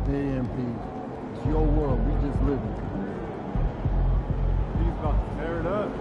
AMP. It's your world. We just live it. He's about to tear it up.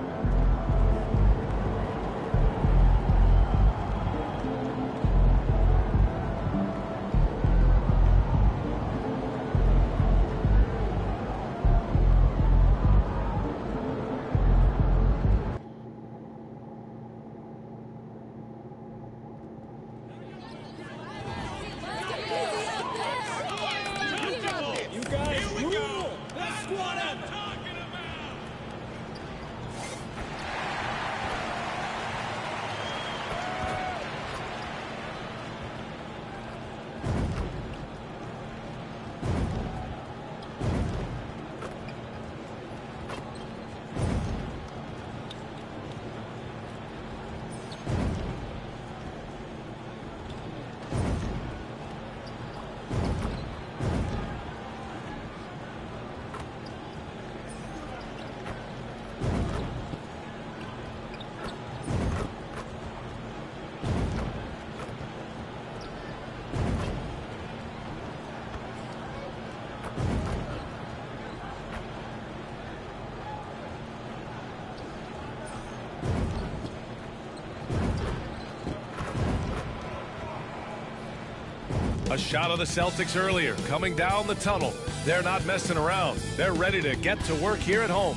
A shot of the Celtics earlier, coming down the tunnel. They're not messing around. They're ready to get to work here at home.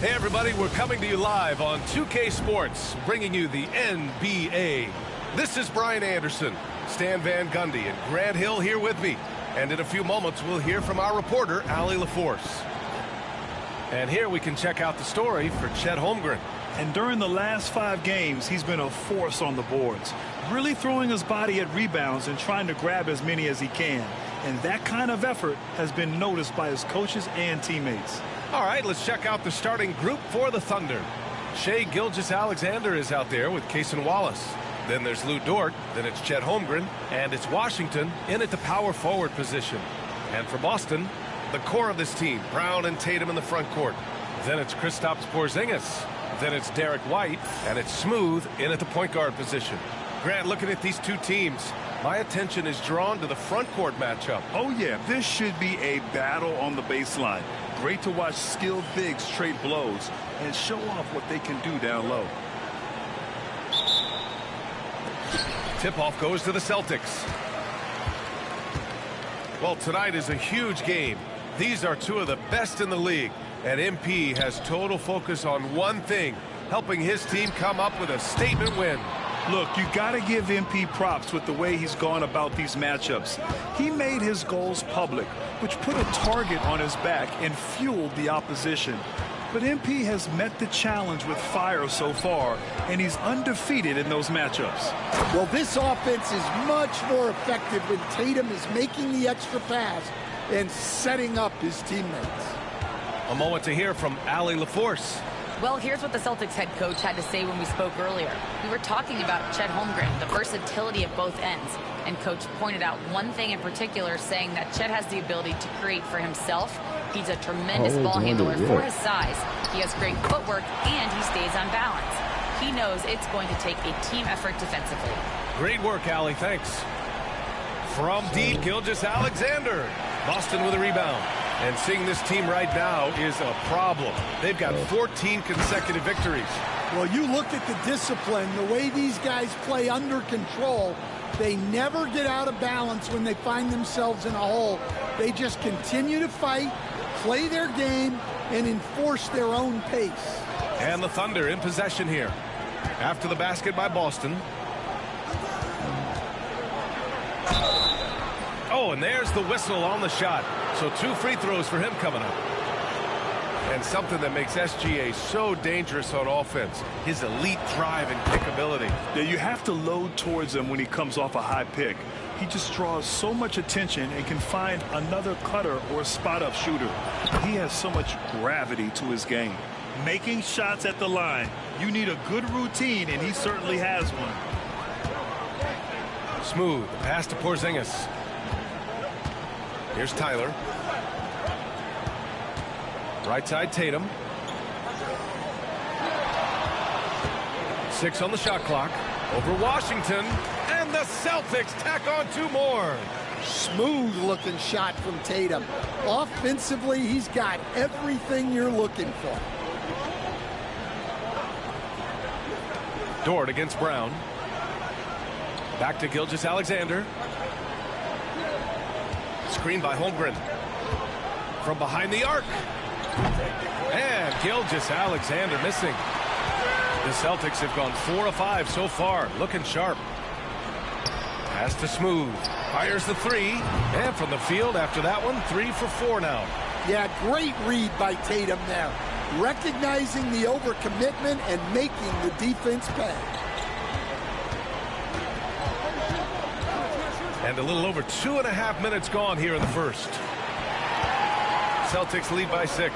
Hey everybody, we're coming to you live on 2K Sports, bringing you the NBA. This is Brian Anderson, Stan Van Gundy, and Grant Hill here with me. And in a few moments, we'll hear from our reporter, Allie LaForce. And here we can check out the story for Chet Holmgren. And during the last 5 games, he's been a force on the boards, really throwing his body at rebounds and trying to grab as many as he can. And that kind of effort has been noticed by his coaches and teammates. All right, let's check out the starting group for the Thunder. Shai Gilgeous-Alexander is out there with Cason Wallace. Then there's Lou Dort, then it's Chet Holmgren, and it's Washington in at the power forward position. And for Boston, the core of this team, Brown and Tatum in the front court. Then it's Kristaps Porzingis. Then it's Derek White, and it's Smooth in at the point guard position. Grant, looking at these two teams, my attention is drawn to the front court matchup. Oh, yeah, this should be a battle on the baseline. Great to watch skilled bigs trade blows and show off what they can do down low. Tip-off goes to the Celtics. Well, tonight is a huge game. These are two of the best in the league. And MP has total focus on one thing, helping his team come up with a statement win. Look, you got to give MP props with the way he's gone about these matchups. He made his goals public, which put a target on his back and fueled the opposition. But MP has met the challenge with fire so far, and he's undefeated in those matchups. Well, this offense is much more effective when Tatum is making the extra pass and setting up his teammates. A moment to hear from Allie LaForce. Well, here's what the Celtics head coach had to say when we spoke earlier. We were talking about Chet Holmgren, the versatility of both ends. And coach pointed out one thing in particular, saying that Chet has the ability to create for himself. He's a tremendous ball handler for his size. He has great footwork, and he stays on balance. He knows it's going to take a team effort defensively. Great work, Allie. Thanks. From deep, Gilgeous-Alexander. Boston with a rebound. And seeing this team right now is a problem. They've got 14 consecutive victories. Well, you look at the discipline, the way these guys play under control. They never get out of balance when they find themselves in a hole. They just continue to fight, play their game, and enforce their own pace. And the Thunder in possession here. After the basket by Boston. Oh, and there's the whistle on the shot. So 2 free throws for him coming up. And something that makes SGA so dangerous on offense, his elite drive and kick ability. Yeah, you have to load towards him when he comes off a high pick. He just draws so much attention and can find another cutter or spot-up shooter. He has so much gravity to his game. Making shots at the line. You need a good routine, and he certainly has one. Smooth, pass to Porzingis. Here's Tyler. Right side, Tatum. 6 on the shot clock. Over Washington, and the Celtics tack on 2 more. Smooth looking shot from Tatum. Offensively, he's got everything you're looking for. Dort against Brown. Back to Gilgeous-Alexander. Screen by Holmgren. From behind the arc. And Gilgeous-Alexander missing. The Celtics have gone 4 of 5 so far. Looking sharp. Pass to Smooth. Fires the 3. And from the field after that one, 3 for 4 now. Yeah, great read by Tatum there. Recognizing the overcommitment and making the defense pay. And a little over 2.5 minutes gone here in the first. Celtics lead by 6.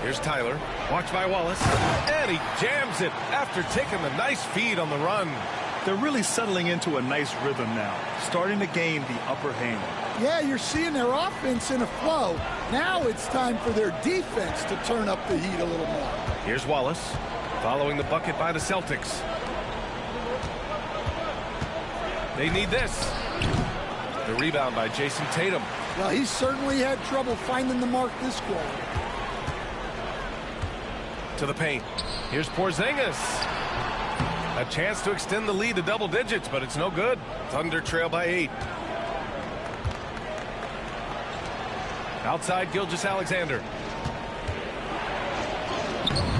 Here's Tyler. Watched by Wallace. And he jams it after taking the nice feed on the run. They're really settling into a nice rhythm now, starting to gain the upper hand. Yeah, you're seeing their offense in a flow. Now it's time for their defense to turn up the heat a little more. Here's Wallace, following the bucket by the Celtics. They need this. The rebound by Jason Tatum. Well, he certainly had trouble finding the mark this quarter. To the paint. Here's Porzingis. A chance to extend the lead to double digits, but it's no good. Thunder trail by 8. Outside, Gilgeous-Alexander.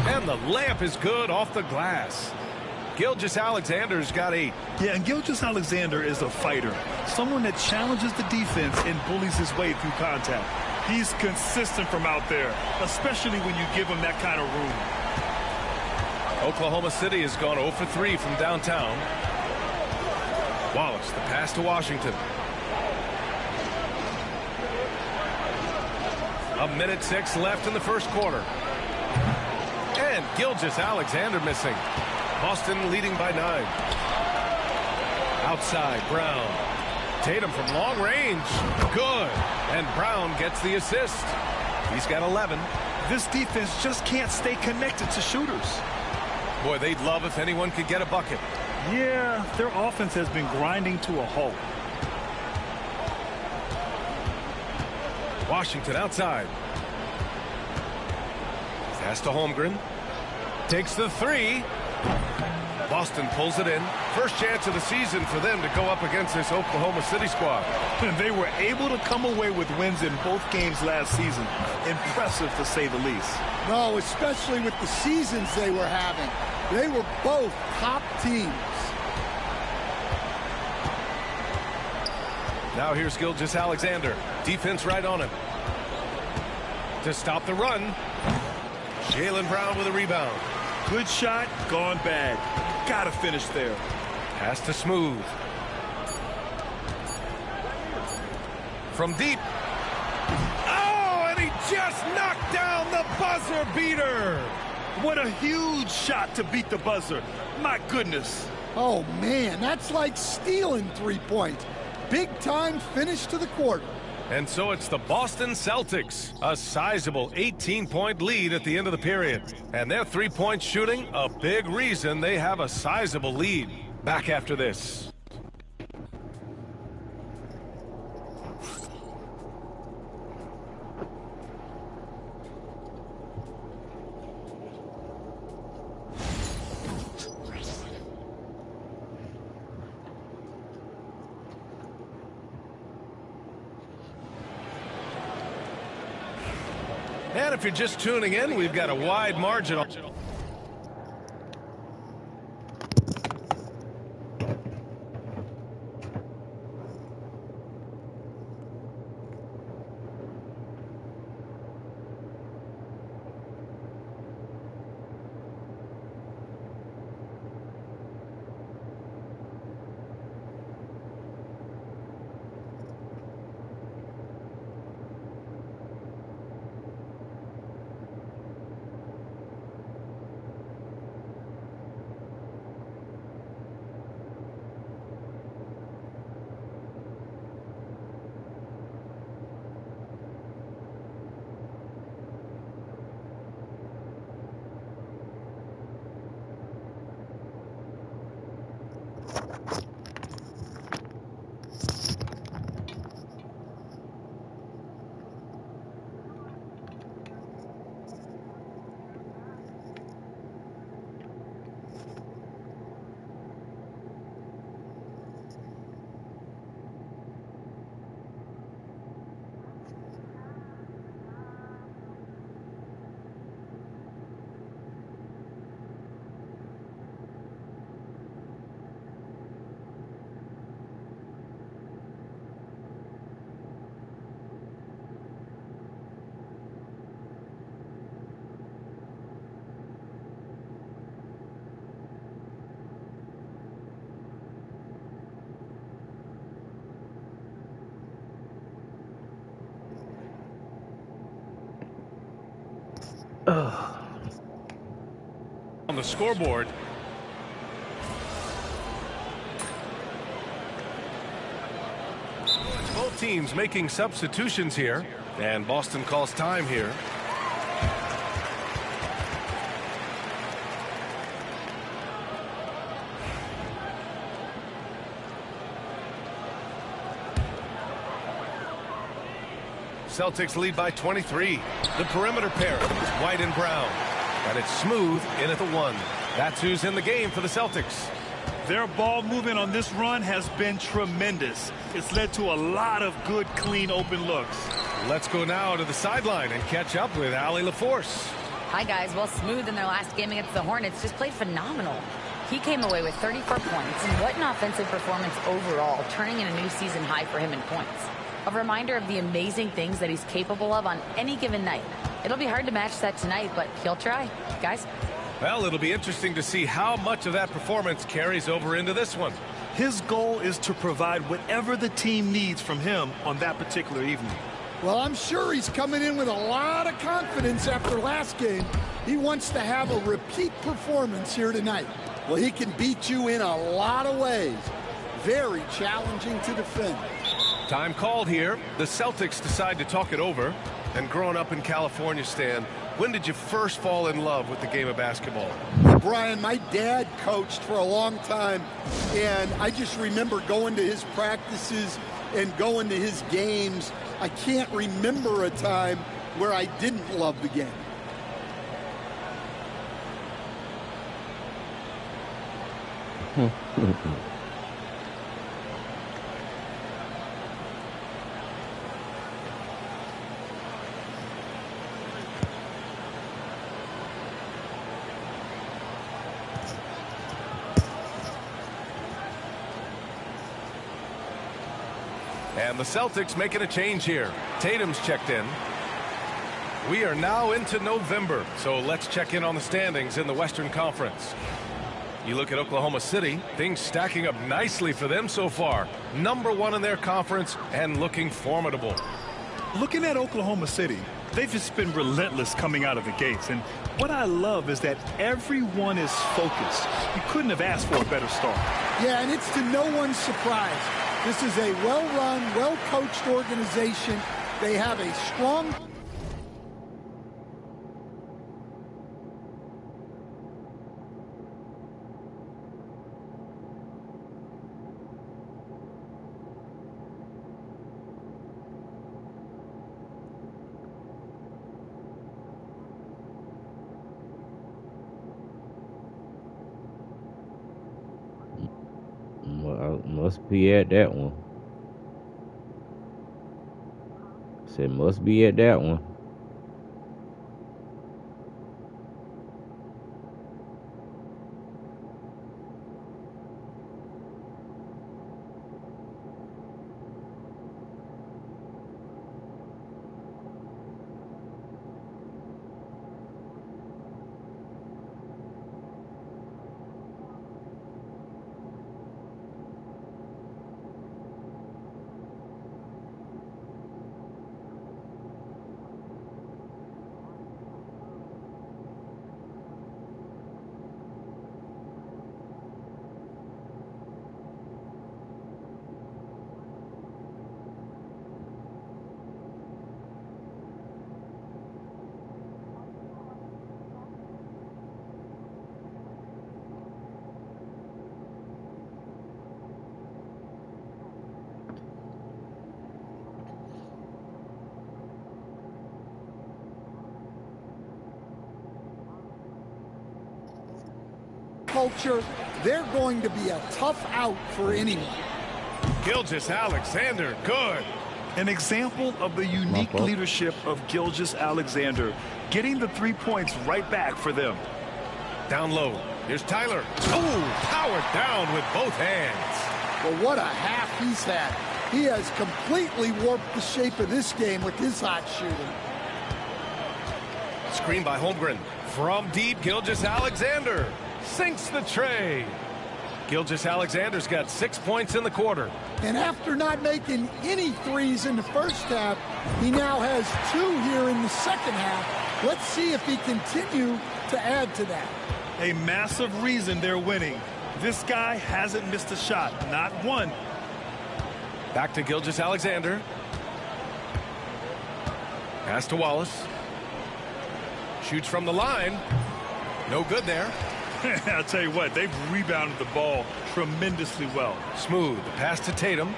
And the layup is good off the glass. Gilgeous-Alexander's got 8. Yeah, and Gilgeous-Alexander is a fighter. Someone that challenges the defense and bullies his way through contact. He's consistent from out there, especially when you give him that kind of room. Oklahoma City has gone 0 for 3 from downtown. Wallace, the pass to Washington. 1:06 left in the first quarter. And Gilgeous-Alexander missing. Boston leading by 9. Outside, Brown. Tatum from long range. Good. And Brown gets the assist. He's got 11. This defense just can't stay connected to shooters. Boy, they'd love if anyone could get a bucket. Yeah, their offense has been grinding to a halt. Washington outside. Pass to Holmgren. Takes the 3. Boston pulls it in. First chance of the season for them to go up against this Oklahoma City squad. And they were able to come away with wins in both games last season. Impressive, to say the least. No, especially with the seasons they were having. They were both top teams. Now here's Gilgeous-Alexander. Defense right on him. To stop the run. Jaylen Brown with a rebound. Good shot, gone bad. Gotta finish there. Pass to Smooth. From deep. Oh, and he just knocked down the buzzer beater. What a huge shot to beat the buzzer. My goodness. Oh, man, that's like stealing 3 points. Big time finish to the quarter. And so it's the Boston Celtics, a sizable 18-point lead at the end of the period. And their three-point shooting, a big reason they have a sizable lead. Back after this. And if you're just tuning in, we've got a wide margin. On the scoreboard. Both teams making substitutions here, and Boston calls time here. Celtics lead by 23. The perimeter pair is White and Brown. And it's Smooth in at the 1. That's who's in the game for the Celtics. Their ball movement on this run has been tremendous. It's led to a lot of good, clean, open looks. Let's go now to the sideline and catch up with Allie LaForce. Hi, guys. Well, Smooth in their last game against the Hornets just played phenomenal. He came away with 34 points, and what an offensive performance overall, turning in a new season high for him in points. A reminder of the amazing things that he's capable of on any given night. It'll be hard to match that tonight, but he'll try. Guys? Well, it'll be interesting to see how much of that performance carries over into this one. His goal is to provide whatever the team needs from him on that particular evening. Well, I'm sure he's coming in with a lot of confidence after last game. He wants to have a repeat performance here tonight. Well, he can beat you in a lot of ways. Very challenging to defend. Time called here. The Celtics decide to talk it over. And growing up in California, Stan, when did you first fall in love with the game of basketball? Brian, my dad coached for a long time, and I just remember going to his practices and going to his games. I can't remember a time where I didn't love the game. And the Celtics making a change here. Tatum's checked in. We are now into November, so let's check in on the standings in the Western Conference. You look at Oklahoma City, things stacking up nicely for them so far. #1 in their conference and looking formidable. Looking at Oklahoma City, they've just been relentless coming out of the gates. And what I love is that everyone is focused. You couldn't have asked for a better start. Yeah, and it's to no one's surprise. This is a well-run, well-coached organization. They have a strong... Must be at that one. Said must be at that one. culture, they're going to be a tough out for anyone. Gilgeous-Alexander, good. An example of the unique leadership of Gilgeous-Alexander, getting the 3 points right back for them. Down low. Here's Tyler. Oh, powered down with both hands. Well, what a half he's had. He has completely warped the shape of this game with his hot shooting. Screen by Holmgren. From deep, Gilgeous-Alexander sinks the tray. Gilgeous-Alexander's got 6 points in the quarter. And after not making any threes in the first half, He now has 2 here in the second half. Let's see if he continue to add to that. A massive reason they're winning. This guy hasn't missed a shot, not one. Back to Gilgeous-Alexander. Pass to Wallace. Shoots from the line. No good there. I'll tell you what, they've rebounded the ball tremendously well. Smooth. Pass to Tatum.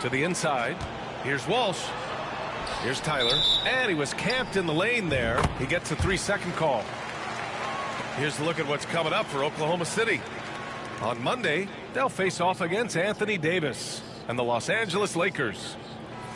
To the inside. Here's Walsh. Here's Tyler. And he was camped in the lane there. He gets a 3-second call. Here's a look at what's coming up for Oklahoma City. On Monday, they'll face off against Anthony Davis and the Los Angeles Lakers.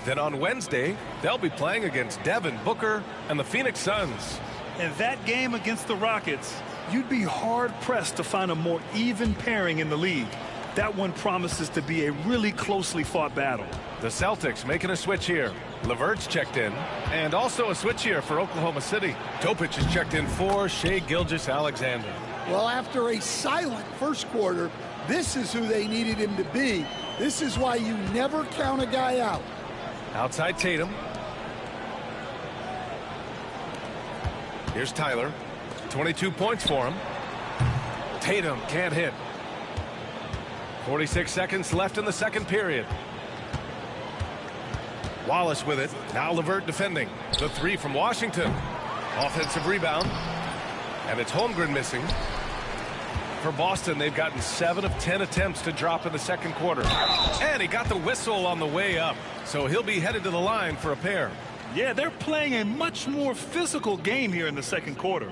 Then on Wednesday, they'll be playing against Devin Booker and the Phoenix Suns. And that game against the Rockets, you'd be hard-pressed to find a more even pairing in the league. That one promises to be a really closely fought battle. The Celtics making a switch here. LeVert's checked in. And also a switch here for Oklahoma City. Topic is checked in for Shai Gilgeous-Alexander. Well, after a silent first quarter, this is who they needed him to be. This is why you never count a guy out. Outside Tatum. Here's Tyler. 22 points for him. Tatum can't hit. 46 seconds left in the second period. Wallace with it. Now LeVert defending. The 3 from Washington. Offensive rebound. And it's Holmgren missing. For Boston, they've gotten 7 of 10 attempts to drop in the second quarter. And he got the whistle on the way up. So he'll be headed to the line for a pair. Yeah, they're playing a much more physical game here in the second quarter.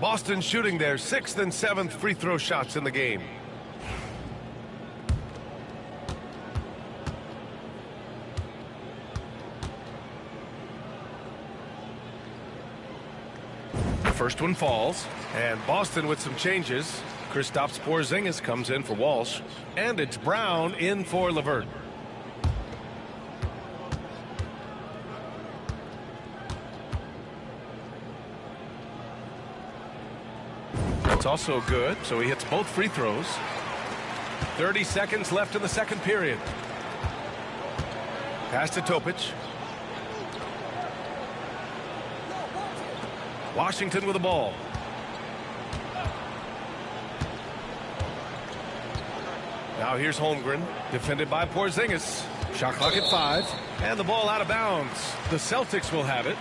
Boston shooting their 6th and 7th free throw shots in the game. The first one falls, and Boston with some changes. Kristaps Porzingis comes in for Walsh, and it's Brown in for LeVert. That's also good, so he hits both free throws. 30 seconds left in the second period. Pass to Topic. Washington with the ball. Now here's Holmgren, defended by Porzingis. Shot clock at 5, and the ball out of bounds. The Celtics will have it.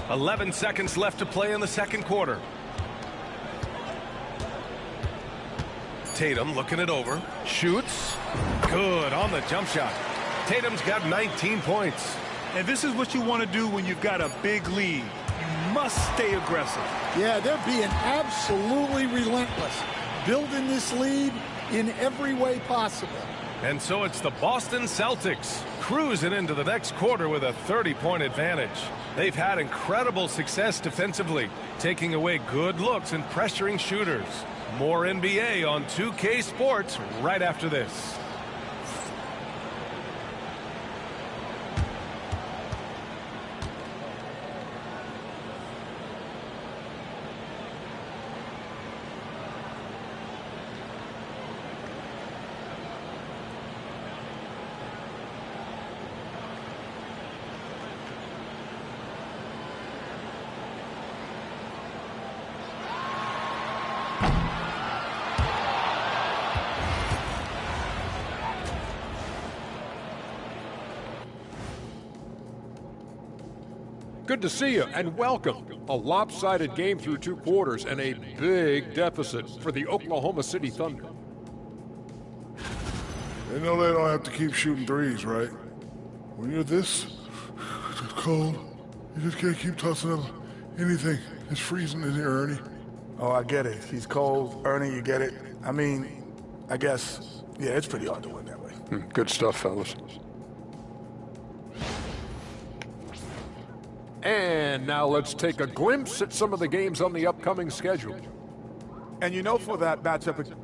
.11 seconds left to play in the second quarter. Tatum looking it over. Shoots. Good on the jump shot. Tatum's got 19 points. And this is what you want to do when you've got a big lead. You must stay aggressive. Yeah, they're being absolutely relentless, building this lead in every way possible. And so it's the Boston Celtics cruising into the next quarter with a 30-point advantage. They've had incredible success defensively, taking away good looks and pressuring shooters. More NBA on 2K Sports right after this. Good to see you, and welcome. A lopsided game through 2 quarters and a big deficit for the Oklahoma City Thunder. They know they don't have to keep shooting threes, right? When you're this cold, you just can't keep tossing up anything. It's freezing in here, Ernie. Oh, I get it. He's cold. Ernie, you get it. I mean, I guess, yeah, it's pretty hard to win that way. Good stuff, fellas. And now let's take a glimpse at some of the games on the upcoming schedule. And you know, for that matchup...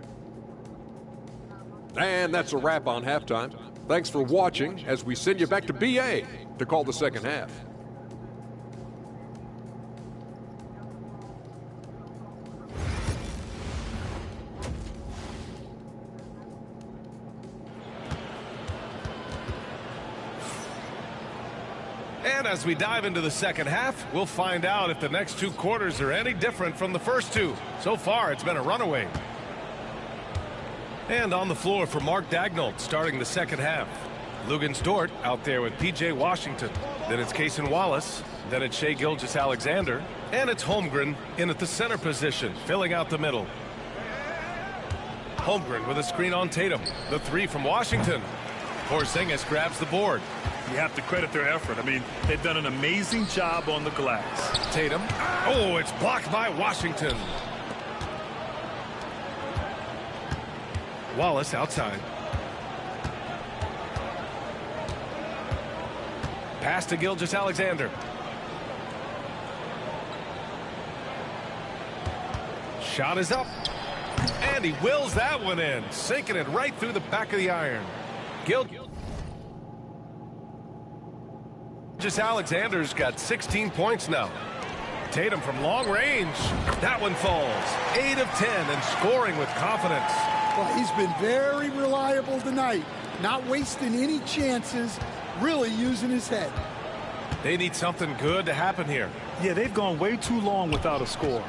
And that's a wrap on halftime. Thanks for watching as we send you back to BA to call the second half. And as we dive into the second half, we'll find out if the next 2 quarters are any different from the first 2. So far, it's been a runaway. And on the floor for Mark Daigneault starting the second half. Luguentz Dort out there with P.J. Washington. Then it's Cason Wallace. Then it's Shai Gilgeous-Alexander. And it's Holmgren in at the center position, filling out the middle. Holmgren with a screen on Tatum. The 3 from Washington. Porzingis grabs the board. You have to credit their effort. I mean, they've done an amazing job on the glass. Tatum. Oh, it's blocked by Washington. Wallace outside. Pass to Gilgeous-Alexander. Shot is up. And he wills that one in, sinking it right through the back of the iron. Gilgeous-Alexander's got 16 points now. Tatum from long range. That one falls. 8 of 10 and scoring with confidence. Well, he's been very reliable tonight. Not wasting any chances, really using his head. They need something good to happen here. Yeah, they've gone way too long without a score.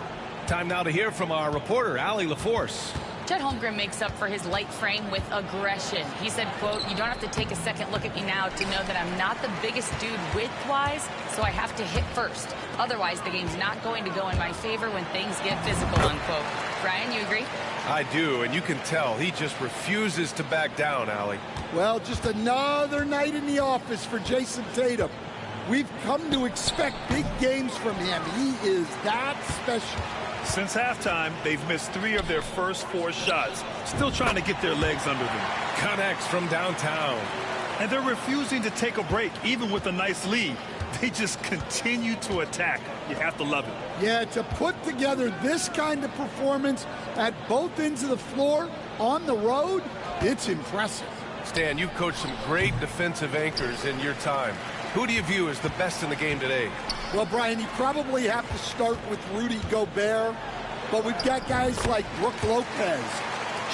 Time now to hear from our reporter, Allie LaForce. Chet Holmgren makes up for his light frame with aggression. He said, quote, "You don't have to take a second look at me now to know that I'm not the biggest dude width-wise, so I have to hit first. Otherwise, the game's not going to go in my favor when things get physical," unquote. Brian, you agree? I do, and you can tell he just refuses to back down, Allie. Well, just another night in the office for Jayson Tatum. We've come to expect big games from him. He is that special. Since halftime, they've missed 3 of their first 4 shots. Still trying to get their legs under them. Connects from downtown. And they're refusing to take a break, even with a nice lead. They just continue to attack. You have to love it. Yeah, to put together this kind of performance at both ends of the floor on the road, it's impressive. Stan, you've coached some great defensive anchors in your time. Who do you view as the best in the game today? Well, Brian, you probably have to start with Rudy Gobert, but we've got guys like Brook Lopez,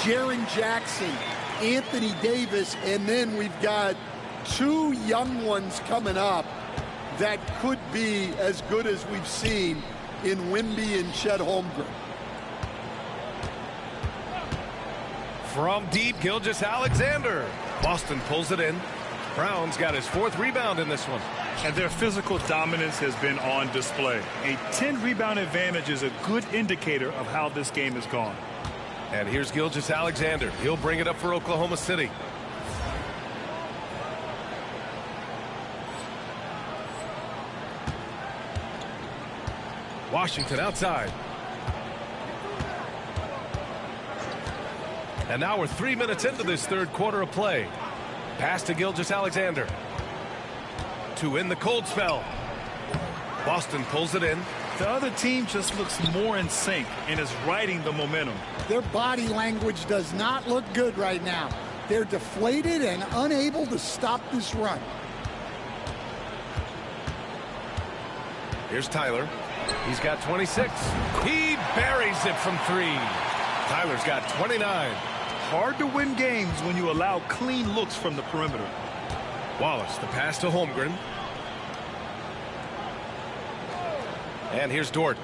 Jaren Jackson, Anthony Davis, and then we've got 2 young ones coming up that could be as good as we've seen in Wemby and Chet Holmgren. From deep, Gilgeous-Alexander. Boston pulls it in. Brown's got his 4th rebound in this one. And their physical dominance has been on display. A 10-rebound advantage is a good indicator of how this game has gone. And here's Gilgeous-Alexander. He'll bring it up for Oklahoma City. Washington outside. And now we're 3 minutes into this third quarter of play. Pass to Gilgeous-Alexander. To end the cold spell. Boston pulls it in. The other team just looks more in sync and is riding the momentum. Their body language does not look good right now. They're deflated and unable to stop this run. Here's Tyler. He's got 26. He buries it from 3. Tyler's got 29. Hard to win games when you allow clean looks from the perimeter. Wallace, the pass to Holmgren. And here's Dort.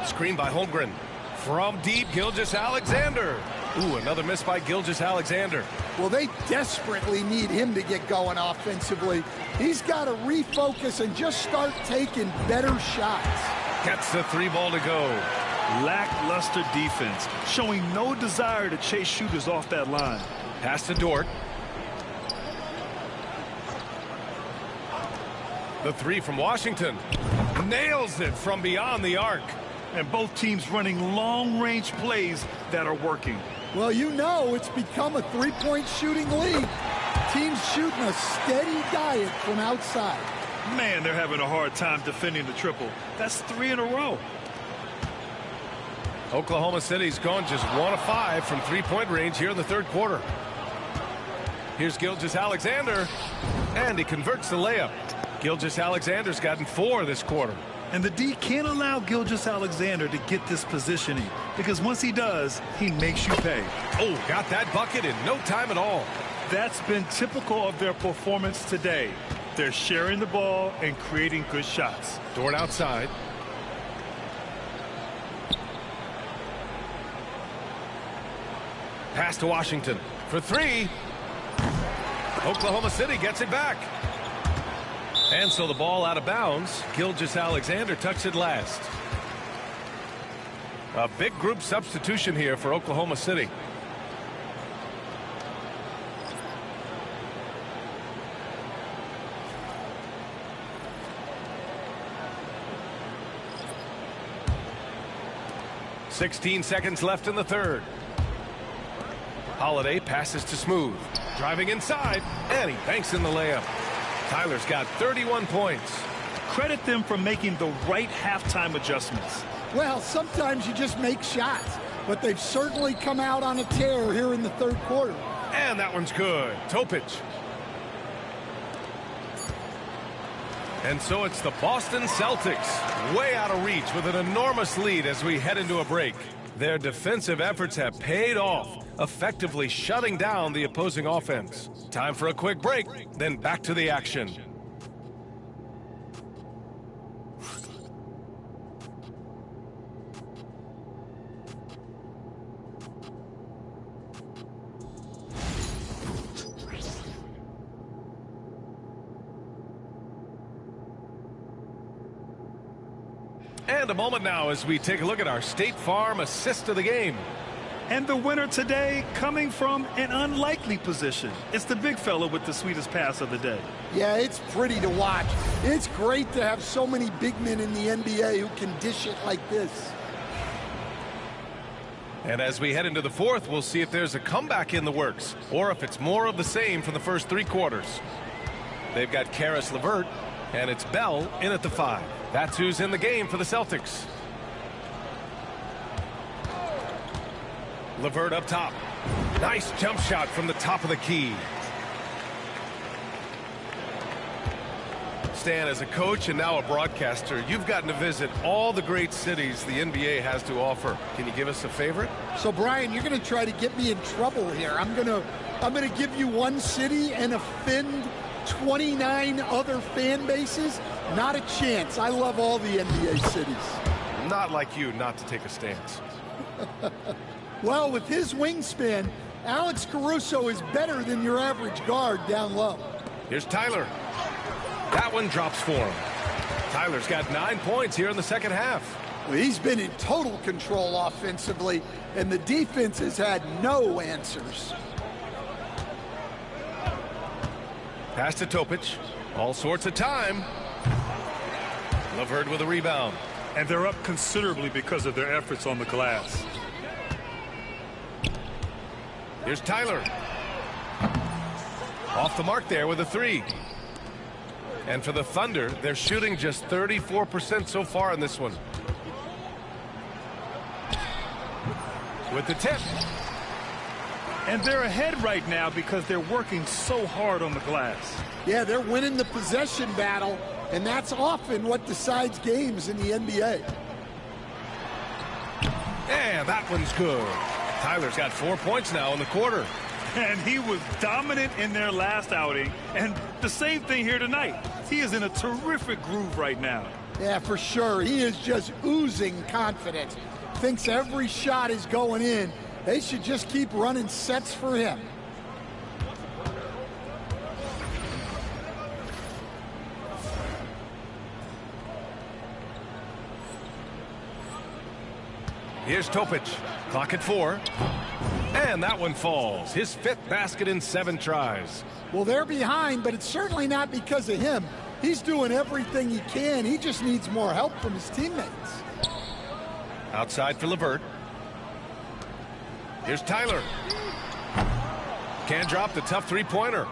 Screen by Holmgren. From deep, Gilgeous-Alexander. Ooh, another miss by Gilgeous-Alexander. Well, they desperately need him to get going offensively. He's got to refocus and just start taking better shots. Gets the 3 ball to go. Lackluster defense, showing no desire to chase shooters off that line. Pass to Dort. The 3 from Washington. Nails it from beyond the arc. And both teams running long-range plays that are working. Well, you know it's become a 3-point shooting league. Teams shooting a steady diet from outside. Man, they're having a hard time defending the triple. That's 3 in a row. Oklahoma City's gone just 1 of 5 from 3-point range here in the third quarter. Here's Gilgeous-Alexander, and he converts the layup. Gilgeous-Alexander's gotten 4 this quarter. And the D can't allow Gilgeous-Alexander to get this positioning, because once he does, he makes you pay. Oh, got that bucket in no time at all. That's been typical of their performance today. They're sharing the ball and creating good shots. Dort outside. Pass to Washington for 3. Oklahoma City gets it back. And so the ball out of bounds. Gilgeous-Alexander tucks it last. A big group substitution here for Oklahoma City. .16 seconds left in the third. Holiday passes to Smooth. Driving inside, and he banks in the layup. Tyler's got 31 points. Credit them for making the right halftime adjustments. Well, sometimes you just make shots, but they've certainly come out on a tear here in the third quarter. And that one's good. Topic. And so it's the Boston Celtics, way out of reach with an enormous lead as we head into a break. Their defensive efforts have paid off, effectively shutting down the opposing offense. Time for a quick break, then back to the action. And a moment now as we take a look at our State Farm assist of the game. And the winner today coming from an unlikely position. It's the big fella with the sweetest pass of the day. Yeah, it's pretty to watch. It's great to have so many big men in the NBA who can dish it like this. And as we head into the fourth, we'll see if there's a comeback in the works or if it's more of the same from the first 3 quarters. They've got Caris LeVert, and it's Bell in at the 5. That's who's in the game for the Celtics. LeVert up top. Nice jump shot from the top of the key. Stan, as a coach and now a broadcaster, you've gotten to visit all the great cities the NBA has to offer. Can you give us a favorite? So, Brian, you're going to try to get me in trouble here. I'm going to give you one city and offend 29 other fan bases. Not a chance. I love all the NBA cities. Not like you not to take a stance. Well, with his wingspan, Alex Caruso is better than your average guard down low. Here's Tyler. That one drops for him. Tyler's got 9 points here in the second half. Well, he's been in total control offensively, and the defense has had no answers. Pass to Topic. All sorts of time. LeVert with a rebound. And they're up considerably because of their efforts on the glass. Here's Tyler. Off the mark there with a 3. And for the Thunder, they're shooting just 34% so far in this one. With the tip. And they're ahead right now because they're working so hard on the glass. Yeah, they're winning the possession battle, and that's often what decides games in the NBA. And that one's good. Tyler's got 4 points now in the quarter. And he was dominant in their last outing. And the same thing here tonight. He is in a terrific groove right now. Yeah, for sure. He is just oozing confidence. Thinks every shot is going in. They should just keep running sets for him. Here's Topic. Clock at 4. And that one falls. His 5th basket in 7 tries. Well, they're behind, but it's certainly not because of him. He's doing everything he can. He just needs more help from his teammates. Outside for LeVert. Here's Tyler. Can't drop the tough 3-pointer.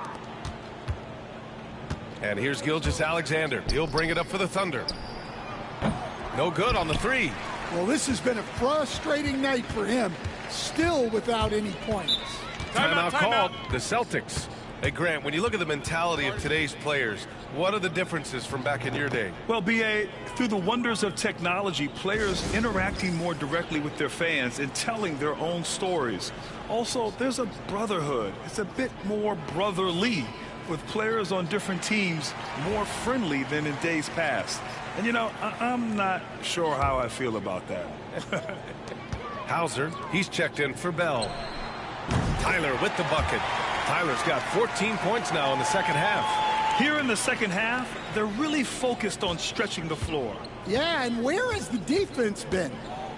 And here's Gilgeous-Alexander. He'll bring it up for the Thunder. No good on the 3. Well, this has been a frustrating night for him. Still without any points. Timeout called. The Celtics. Hey, Grant, when you look at the mentality of today's players, what are the differences from back in your day? Well, B.A., through the wonders of technology, players interacting more directly with their fans and telling their own stories. Also, there's a brotherhood. It's a bit more brotherly, with players on different teams more friendly than in days past. And, you know, I'm not sure how I feel about that. Hauser, he's checked in for Bell. Tyler with the bucket. Tyler's got 14 points now in the second half. Here in the second half, they're really focused on stretching the floor. Yeah, and where has the defense been?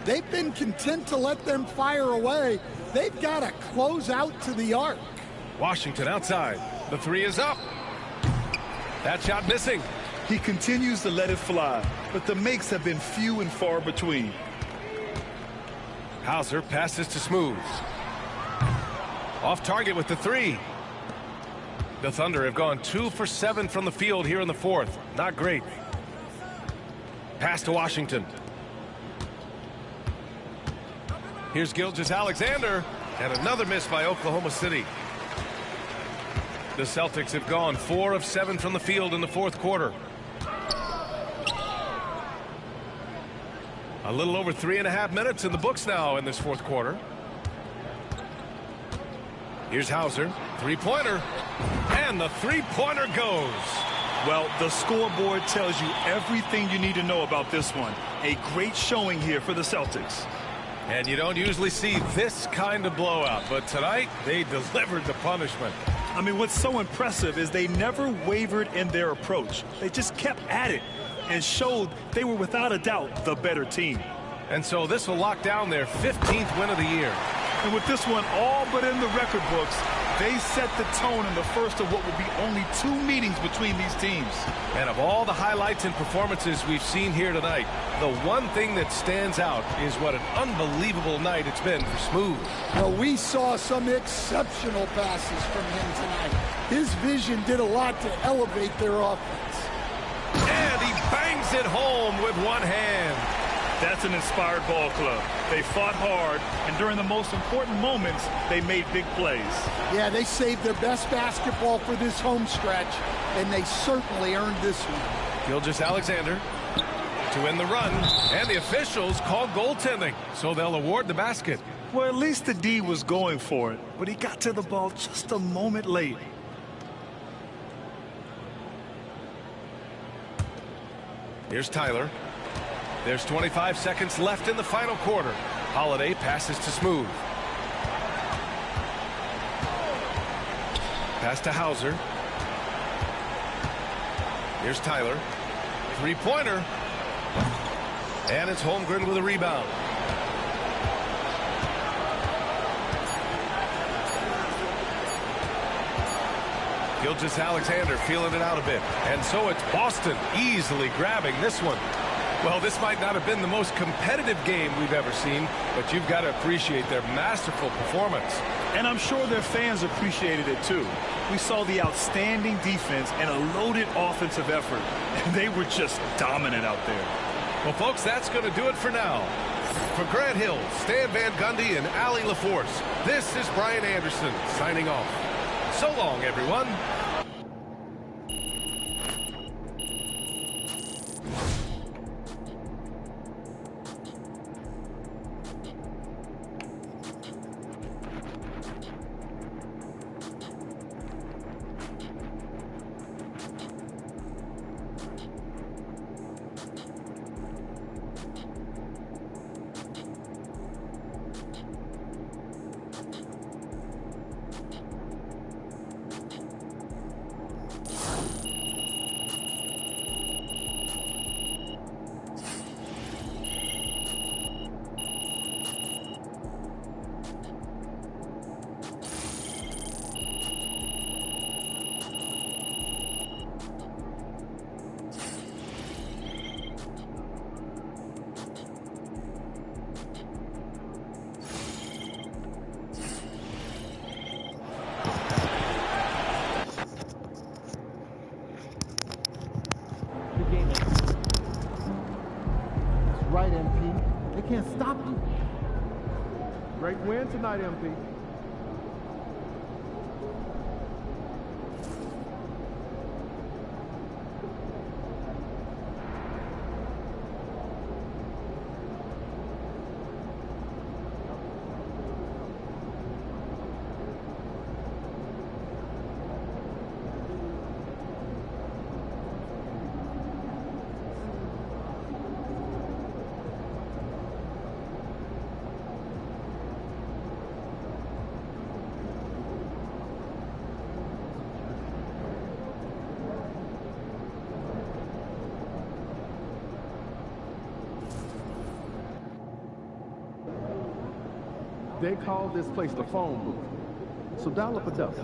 They've been content to let them fire away. They've got to close out to the arc. Washington outside. The three is up. That shot missing. He continues to let it fly, but the makes have been few and far between. Hauser passes to Smooth. Off target with the three. The Thunder have gone 2 for 7 from the field here in the fourth. Not great. Pass to Washington. Here's Gilgeous-Alexander, and another miss by Oklahoma City. The Celtics have gone 4 of 7 from the field in the fourth quarter. A little over 3.5 minutes in the books now in this fourth quarter. Here's Hauser, three-pointer, and the three-pointer goes. Well, the scoreboard tells you everything you need to know about this one. A great showing here for the Celtics. And you don't usually see this kind of blowout, but tonight they delivered the punishment. I mean, what's so impressive is they never wavered in their approach. They just kept at it and showed they were without a doubt the better team. And so this will lock down their 15th win of the year. And with this one all but in the record books, they set the tone in the first of what will be only 2 meetings between these teams. And of all the highlights and performances we've seen here tonight, the one thing that stands out is what an unbelievable night it's been for Smooth. Well, we saw some exceptional passes from him tonight. His vision did a lot to elevate their offense. And he bangs it home with one hand. That's an inspired ball club. They fought hard, and during the most important moments, they made big plays. Yeah, they saved their best basketball for this home stretch, and they certainly earned this one. Gilgeous-Alexander to win the run, and the officials call goaltending, so they'll award the basket. Well, at least the D was going for it, but he got to the ball just a moment late. Here's Tyler. There's 25 seconds left in the final quarter. Holiday passes to Smooth. Pass to Hauser. Here's Tyler. Three-pointer. And it's Holmgren with a rebound. Gilgeous-Alexander feeling it out a bit. And so it's Boston easily grabbing this one. Well, this might not have been the most competitive game we've ever seen, but you've got to appreciate their masterful performance. And I'm sure their fans appreciated it too. We saw the outstanding defense and a loaded offensive effort, and they were just dominant out there. Well, folks, that's going to do it for now. For Grant Hill, Stan Van Gundy, and Allie LaForce, this is Brian Anderson signing off. So long, everyone. Right, MP. They can't stop you. Great win tonight, MP. They call this place the phone booth. So dial up a dub.